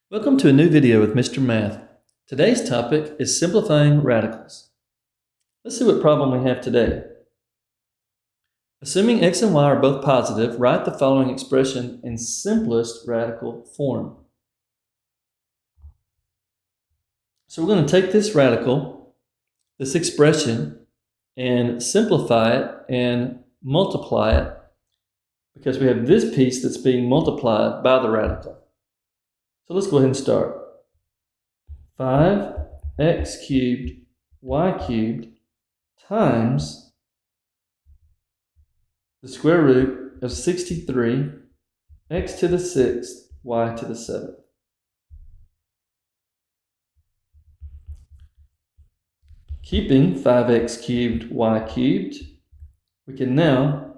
Welcome to a new video with Mr. Math. Today's topic is simplifying radicals. Let's see what problem we have today. Assuming x and y are both positive, write the following expression in simplest radical form. So we're going to take this radical, this expression, and simplify it and multiply it because we have this piece that's being multiplied by the radical. So let's go ahead and start. 5x cubed y cubed times the square root of 63 x to the 6th y to the 7th. Keeping 5x cubed y cubed, we can now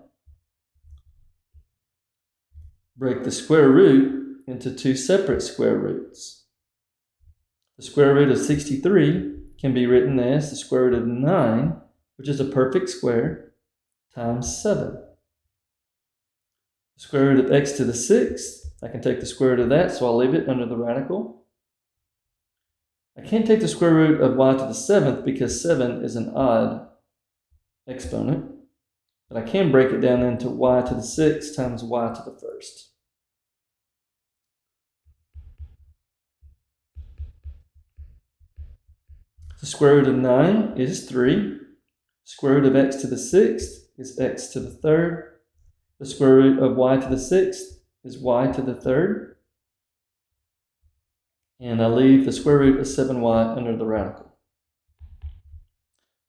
break the square root into two separate square roots. The square root of 63 can be written as the square root of 9, which is a perfect square, times 7. The square root of x to the 6th, I can take the square root of that, so I'll leave it under the radical. I can't take the square root of y to the 7th because 7 is an odd exponent, but I can break it down into y to the 6th times y to the 1st. The square root of 9 is 3. Square root of x to the 6th is x to the 3rd. The square root of y to the 6th is y to the 3rd. And I leave the square root of 7y under the radical.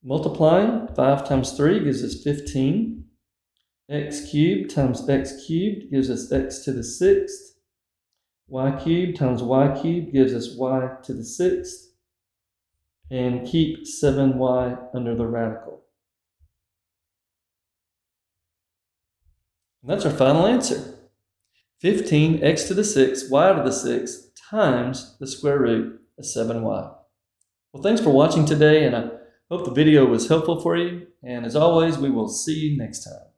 Multiplying, 5 times 3 gives us 15. X cubed times x cubed gives us x to the 6th. Y cubed times y cubed gives us y to the 6th. And keep 7y under the radical. And that's our final answer. 15 x to the 6th, y to the 6th times the square root of 7y. Well, thanks for watching today, and I hope the video was helpful for you. And as always, we will see you next time.